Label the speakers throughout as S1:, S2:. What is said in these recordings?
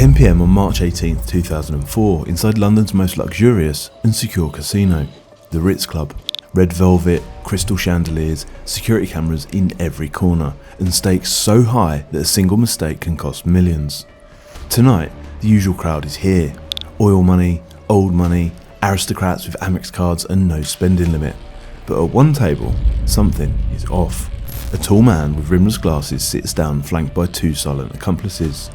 S1: 10 PM on March 18th, 2004, inside London's most luxurious and secure casino, the Ritz Club. Red velvet, crystal chandeliers, security cameras in every corner, and stakes so high that a single mistake can cost millions. Tonight, the usual crowd is here. Oil money, old money, aristocrats with Amex cards and no spending limit. But at one table, something is off. A tall man with rimless glasses sits down flanked by two silent accomplices.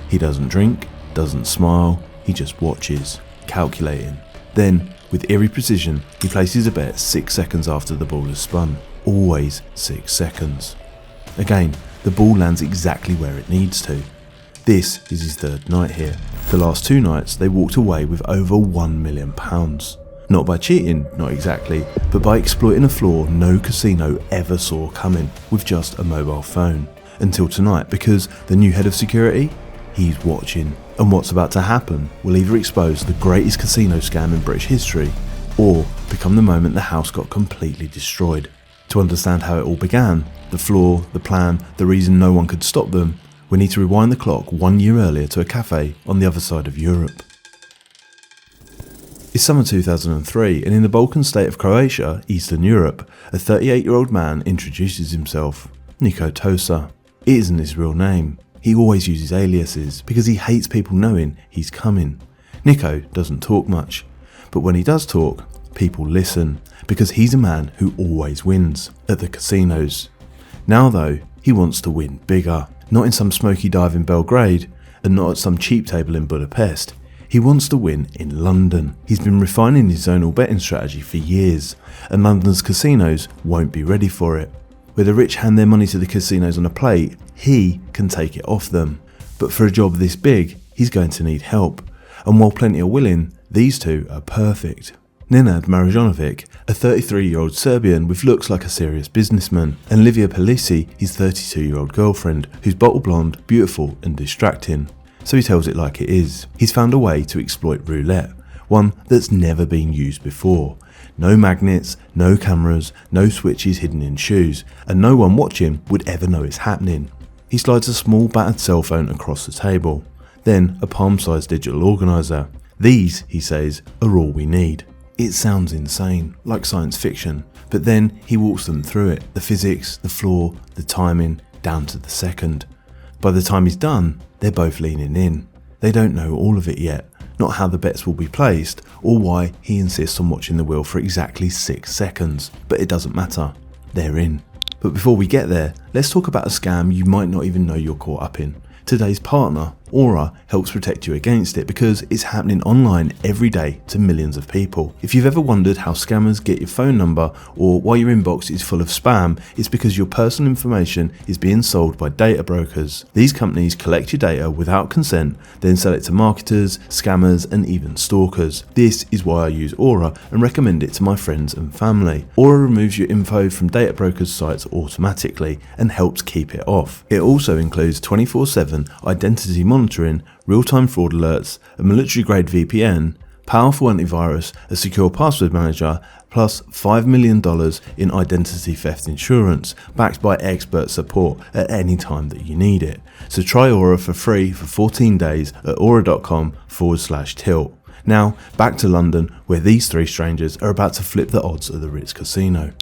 S1: He doesn't drink, doesn't smile, he just watches, calculating. Then, with eerie precision, he places a bet 6 seconds after the ball has spun. Always 6 seconds. Again, the ball lands exactly where it needs to. This is his third night here. The last 2 nights, they walked away with over £1 million. Not by cheating, not exactly, but by exploiting a flaw no casino ever saw coming with just a mobile phone. Until tonight, because the new head of security, he's watching. And what's about to happen will either expose the greatest casino scam in British history, or become the moment the house got completely destroyed. To understand how it all began, the flaw, the plan, the reason no one could stop them, we need to rewind the clock 1 year earlier to a cafe on the other side of Europe. It's summer 2003, and in the Balkan state of Croatia, Eastern Europe, a 38-year-old man introduces himself, Niko Tosa. It isn't his real name. He always uses aliases because he hates people knowing he's coming. Niko doesn't talk much, but when he does talk, people listen because he's a man who always wins at the casinos. Now though, he wants to win bigger, not in some smoky dive in Belgrade and not at some cheap table in Budapest. He wants to win in London. He's been refining his zonal betting strategy for years, and London's casinos won't be ready for it. Where the rich hand their money to the casinos on a plate, he can take it off them. But for a job this big, he's going to need help. And while plenty are willing, these two are perfect. Nenad Marjanovic, a 33-year-old Serbian with looks like a serious businessman, and Livia Palisi, his 32-year-old girlfriend, who's bottle blonde, beautiful and distracting. So he tells it like it is. He's found a way to exploit roulette, one that's never been used before. No magnets, no cameras, no switches hidden in shoes, and no one watching would ever know it's happening. He slides a small battered cell phone across the table, then a palm-sized digital organiser. These, he says, are all we need. It sounds insane, like science fiction, but then he walks them through it, the physics, the flaw, the timing, down to the second. By the time he's done, they're both leaning in. They don't know all of it yet, not how the bets will be placed, or why he insists on watching the wheel for exactly 6 seconds, but it doesn't matter, they're in. But before we get there, let's talk about a scam you might not even know you're caught up in. Today's partner, Aura, helps protect you against it because it's happening online every day to millions of people. If you've ever wondered how scammers get your phone number or why your inbox is full of spam, it's because your personal information is being sold by data brokers. These companies collect your data without consent, then sell it to marketers, scammers and even stalkers. This is why I use Aura and recommend it to my friends and family. Aura removes your info from data brokers' sites automatically and helps keep it off. It also includes 24/7 identity monitoring, real-time fraud alerts, a military-grade VPN, powerful antivirus, a secure password manager, plus $5 million in identity theft insurance, backed by expert support at any time that you need it. So try Aura for free for 14 days at aura.com/tilt. Now, back to London, where these three strangers are about to flip the odds at the Ritz Casino.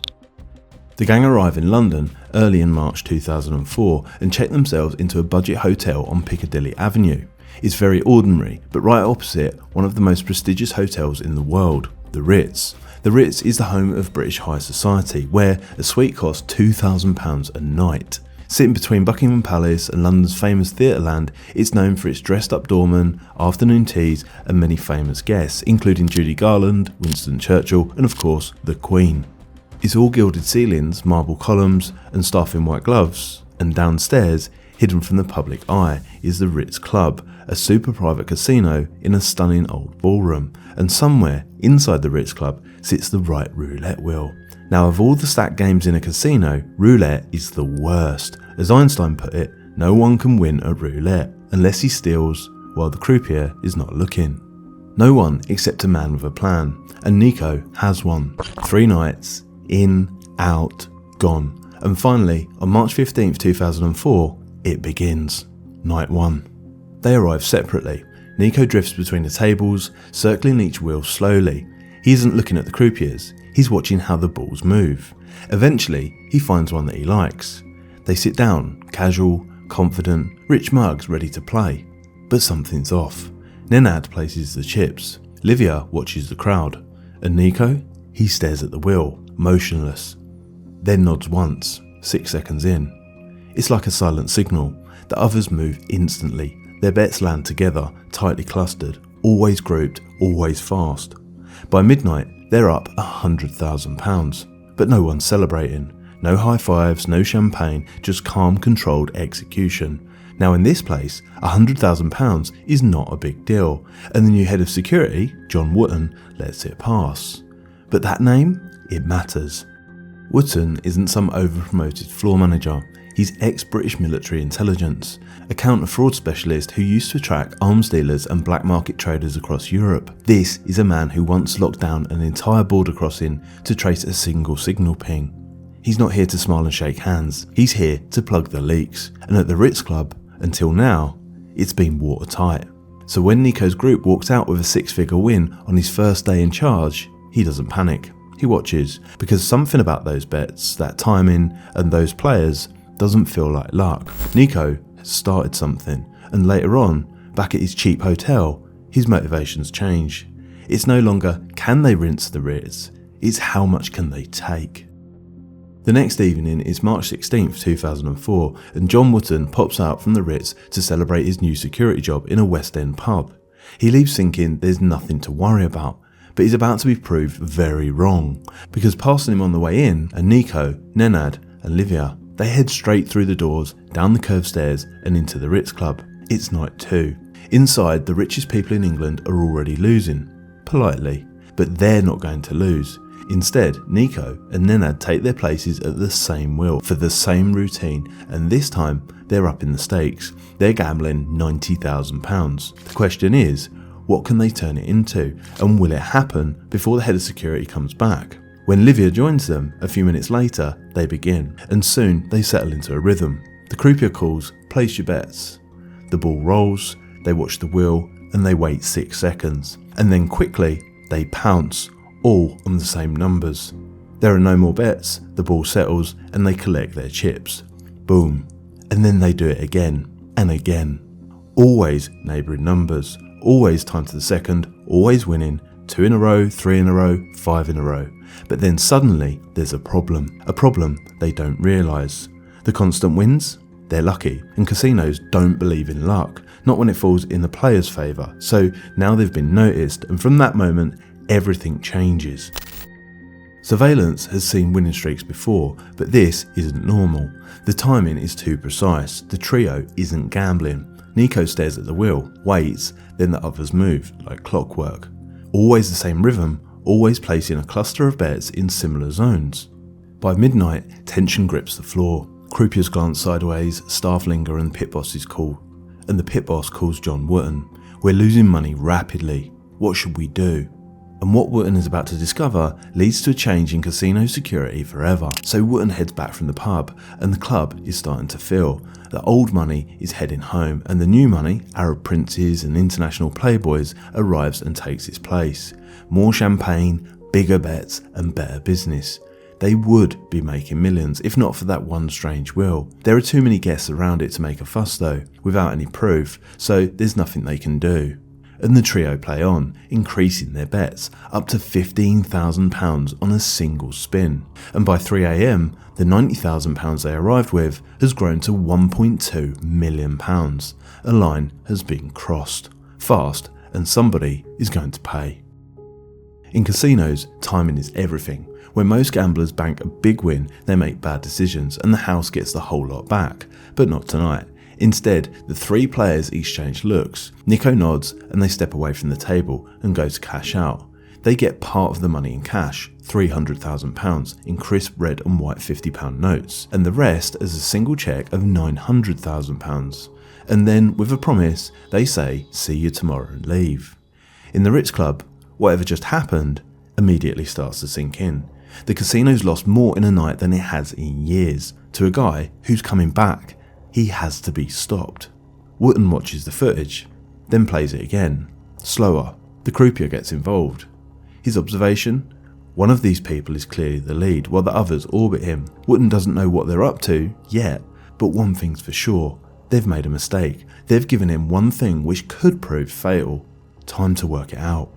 S1: The gang arrive in London early in March 2004 and check themselves into a budget hotel on Piccadilly Avenue. It's very ordinary, but right opposite one of the most prestigious hotels in the world, the Ritz. The Ritz is the home of British high society, where a suite costs £2,000 a night. Sitting between Buckingham Palace and London's famous Theatreland, it's known for its dressed-up doormen, afternoon teas and many famous guests, including Judy Garland, Winston Churchill and of course the Queen. It's all gilded ceilings, marble columns and staff in white gloves, and downstairs, hidden from the public eye, is the Ritz Club, a super private casino in a stunning old ballroom, and somewhere inside the Ritz Club sits the right roulette wheel. Now, of all the stacked games in a casino, roulette is the worst. As Einstein put it, no one can win at roulette unless he steals while the croupier is not looking. No one except a man with a plan, and Niko has one. 3 nights, in, out, gone. And finally, on March 15th, 2004, it begins. Night 1. They arrive separately. Nico drifts between the tables, circling each wheel slowly. He isn't looking at the croupiers, he's watching how the balls move. Eventually, he finds one that he likes. They sit down, casual, confident, rich mugs ready to play. But something's off. Nenad places the chips. Livia watches the crowd. And Nico? He stares at the wheel, motionless. Then nods once, 6 seconds in. It's like a silent signal. The others move instantly. Their bets land together, tightly clustered, always grouped, always fast. By midnight, they're up £100,000. But no one's celebrating. No high fives, no champagne, just calm, controlled execution. Now in this place, £100,000 is not a big deal, and the new head of security, John Wootton, lets it pass. But that name? It matters. Wootton isn't some over-promoted floor manager. He's ex-British military intelligence, a counter-fraud specialist who used to track arms dealers and black market traders across Europe. This is a man who once locked down an entire border crossing to trace a single signal ping. He's not here to smile and shake hands, he's here to plug the leaks, and at the Ritz Club, until now, it's been watertight. So when Nico's group walks out with a 6-figure win on his first day in charge, he doesn't panic. He watches, because something about those bets, that timing, and those players doesn't feel like luck. Nico has started something, and later on, back at his cheap hotel, his motivations change. It's no longer can they rinse the Ritz, it's how much can they take. The next evening is March 16th, 2004, and John Wootton pops out from the Ritz to celebrate his new security job in a West End pub. He leaves thinking there's nothing to worry about, but he's about to be proved very wrong, because passing him on the way in are Nico, Nenad and Livia. They head straight through the doors, down the curved stairs and into the Ritz Club. It's night 2. Inside, the richest people in England are already losing, politely, but they're not going to lose. Instead, Nico and Nenad take their places at the same wheel for the same routine, and this time they're up in the stakes. They're gambling £90,000. The question is, what can they turn it into, and will it happen before the head of security comes back? When Livia joins them a few minutes later, they begin, and soon they settle into a rhythm. The croupier calls, place your bets. The ball rolls, they watch the wheel, and they wait 6 seconds. And then quickly, they pounce, all on the same numbers. There are no more bets, the ball settles, and they collect their chips. Boom. And then they do it again, and again. Always neighbouring numbers, always time to the second, always winning, 2 in a row, 3 in a row, 5 in a row. But then suddenly, there's a problem they don't realise. The constant wins? They're lucky, and casinos don't believe in luck, not when it falls in the player's favour. So now they've been noticed, and from that moment, everything changes. Surveillance has seen winning streaks before, but this isn't normal. The timing is too precise, the trio isn't gambling. Nico stares at the wheel, waits, then the others move, like clockwork. Always the same rhythm, always placing a cluster of bets in similar zones. By midnight, tension grips the floor. Croupiers glance sideways, staff linger and pit bosses call. And the pit boss calls John Wootton. We're losing money rapidly. What should we do? And what Wootton is about to discover leads to a change in casino security forever. So Wootton heads back from the pub, and the club is starting to fill. The old money is heading home, and the new money, Arab princes and international playboys, arrives and takes its place. More champagne, bigger bets and better business. They would be making millions, if not for that one strange will. There are too many guests around it to make a fuss though, without any proof, so there's nothing they can do. And the trio play on, increasing their bets, up to £15,000 on a single spin. And by 3 AM, the £90,000 they arrived with has grown to £1.2 million. A line has been crossed. Fast, and somebody is going to pay. In casinos, timing is everything. When most gamblers bank a big win, they make bad decisions and the house gets the whole lot back. But not tonight. Instead, the 3 players exchange looks. Nico nods and they step away from the table and go to cash out. They get part of the money in cash, £300,000 in crisp red and white £50 notes, and the rest as a single cheque of £900,000. And then, with a promise, they say, see you tomorrow and leave. In the Ritz Club, whatever just happened immediately starts to sink in. The casino's lost more in a night than it has in years. To a guy who's coming back, he has to be stopped. Wootton watches the footage, then plays it again, slower. The croupier gets involved. His observation? One of these people is clearly the lead, while the others orbit him. Wootton doesn't know what they're up to yet, but one thing's for sure. They've made a mistake. They've given him one thing which could prove fatal. Time to work it out.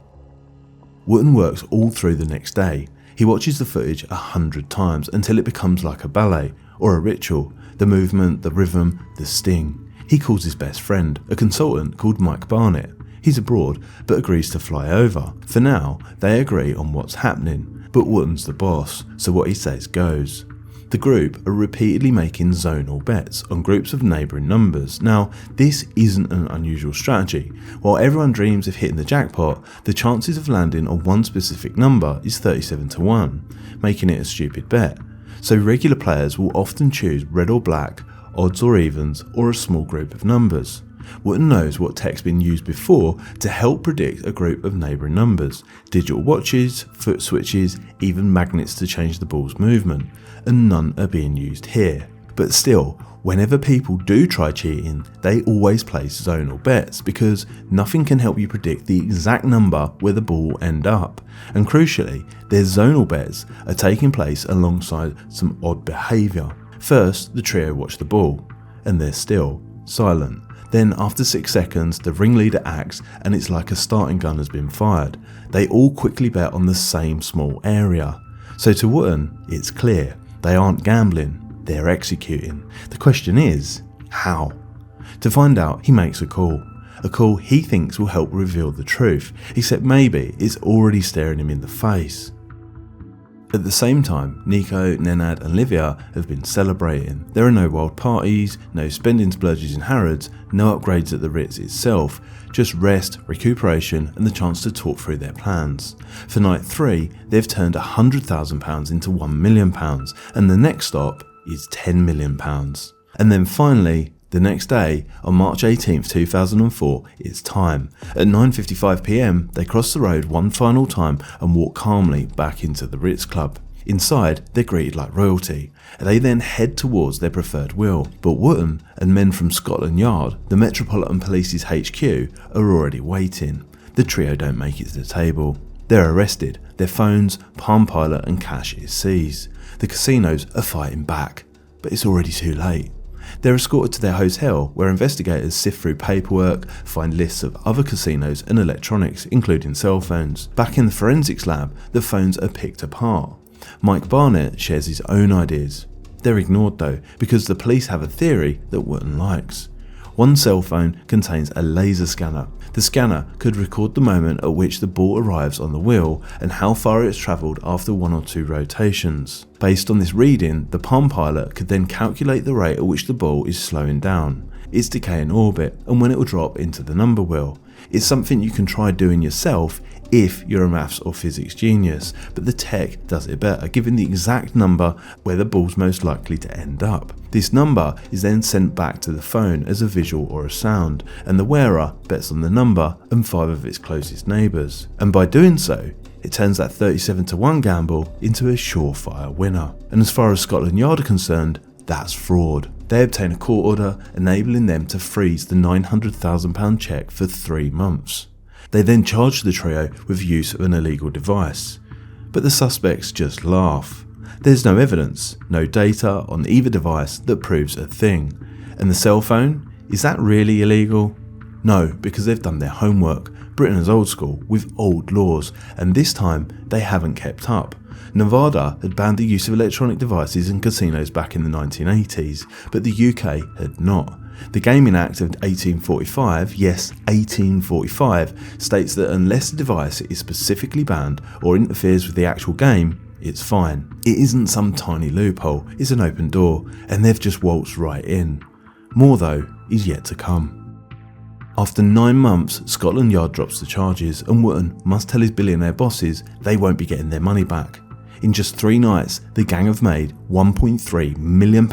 S1: Wootton works all through the next day. He watches the footage 100 times until it becomes like a ballet or a ritual. The movement, the rhythm, the sting. He calls his best friend, a consultant called Mike Barnett. He's abroad, but agrees to fly over. For now, they agree on what's happening, but Wootton's the boss, so what he says goes. The group are repeatedly making zonal bets on groups of neighbouring numbers. Now, this isn't an unusual strategy. While everyone dreams of hitting the jackpot, the chances of landing on one specific number is 37 to 1, making it a stupid bet. So regular players will often choose red or black, odds or evens, or a small group of numbers. Wootton knows what tech's been used before to help predict a group of neighbouring numbers: digital watches, foot switches, even magnets to change the ball's movement, and none are being used here. But still, whenever people do try cheating, they always place zonal bets because nothing can help you predict the exact number where the ball will end up. And crucially, their zonal bets are taking place alongside some odd behaviour. First, the trio watch the ball, and they're still silent. Then after 6 seconds, the ringleader acts and it's like a starting gun has been fired. They all quickly bet on the same small area. So to Wootton, it's clear. They aren't gambling, they're executing. The question is, how? To find out, he makes a call he thinks will help reveal the truth, except maybe it's already staring him in the face. At the same time, Nico, Nenad and Livia have been celebrating. There are no wild parties, no spending splurges in Harrods, no upgrades at the Ritz itself, just rest, recuperation and the chance to talk through their plans. For night 3, they've turned £100,000 into £1 million, and the next stop is £10 million. And then finally, the next day, on March 18th, 2004, it's time. At 9:55 PM, they cross the road one final time and walk calmly back into the Ritz Club. Inside, they're greeted like royalty. They then head towards their preferred wheel, but Wootton and men from Scotland Yard, the Metropolitan Police's HQ, are already waiting. The trio don't make it to the table. They're arrested, their phones, Palm Pilot and cash is seized. The casinos are fighting back, but it's already too late. They're escorted to their hotel, where investigators sift through paperwork, find lists of other casinos and electronics, including cell phones. Back in the forensics lab, the phones are picked apart. Mike Barnett shares his own ideas. They're ignored though, because the police have a theory that Wootton likes. One cell phone contains a laser scanner. The scanner could record the moment at which the ball arrives on the wheel and how far it's travelled after 1 or 2 rotations. Based on this reading, the Palm Pilot could then calculate the rate at which the ball is slowing down, its decay in orbit, and when it will drop into the number wheel. It's something you can try doing yourself if you're a maths or physics genius, but the tech does it better, giving the exact number where the ball's most likely to end up. This number is then sent back to the phone as a visual or a sound, and the wearer bets on the number and 5 of its closest neighbours. And by doing so, it turns that 37 to 1 gamble into a surefire winner. And as far as Scotland Yard are concerned, that's fraud. They obtain a court order enabling them to freeze the £900,000 cheque for 3 months. They then charge the trio with use of an illegal device. But the suspects just laugh. There's no evidence, no data on either device that proves a thing. And the cell phone? Is that really illegal? No, because they've done their homework. Britain is old school, with old laws, and this time they haven't kept up. Nevada had banned the use of electronic devices in casinos back in the 1980s, but the UK had not. The Gaming Act of 1845, yes, 1845, states that unless a device is specifically banned or interferes with the actual game, it's fine. It isn't some tiny loophole, it's an open door, and they've just waltzed right in. More though is yet to come. After 9 months, Scotland Yard drops the charges, and Wootton must tell his billionaire bosses they won't be getting their money back. In just 3 nights, the gang have made £1.3 million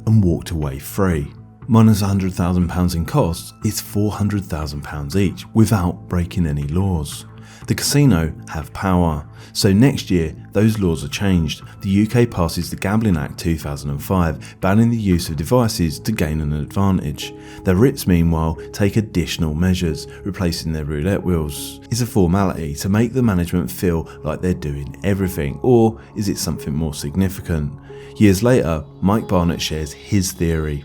S1: and walked away free. Minus £100,000 in costs, it's £400,000 each, without breaking any laws. The casino have power. So next year, those laws are changed. The UK passes the Gambling Act 2005, banning the use of devices to gain an advantage. The Ritz, meanwhile, take additional measures, replacing their roulette wheels. Is a formality to make the management feel like they're doing everything, or is it something more significant? Years later, Mike Barnett shares his theory.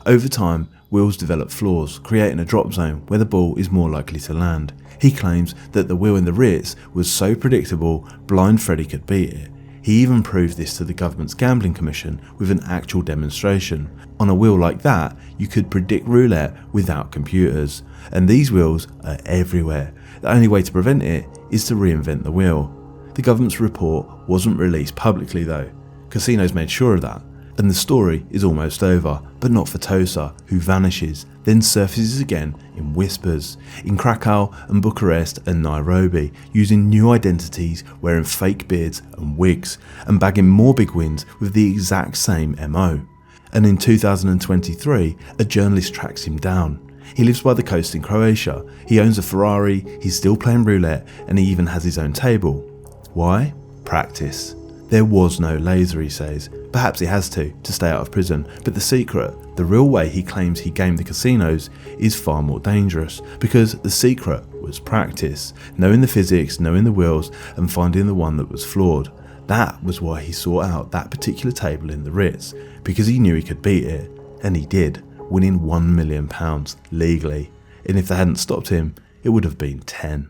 S1: Over time, wheels develop flaws, creating a drop zone where the ball is more likely to land. He claims that the wheel in the Ritz was so predictable, Blind Freddy could beat it. He even proved this to the government's gambling commission with an actual demonstration. On a wheel like that, you could predict roulette without computers, and these wheels are everywhere. The only way to prevent it is to reinvent the wheel. The government's report wasn't released publicly though. Casinos made sure of that. And the story is almost over, but not for Tosa, who vanishes, then surfaces again in whispers, in Krakow and Bucharest and Nairobi, using new identities, wearing fake beards and wigs, and bagging more big wins with the exact same MO. And in 2023, a journalist tracks him down. He lives by the coast in Croatia, he owns a Ferrari, he's still playing roulette, and he even has his own table. Why? Practice. There was no laser, he says. Perhaps he has to stay out of prison, but the secret, the real way he claims he gamed the casinos, is far more dangerous, because the secret was practice, knowing the physics, knowing the wheels, and finding the one that was flawed. That was why he sought out that particular table in the Ritz, because he knew he could beat it, and he did, winning £1 million legally, and if they hadn't stopped him, it would have been 10.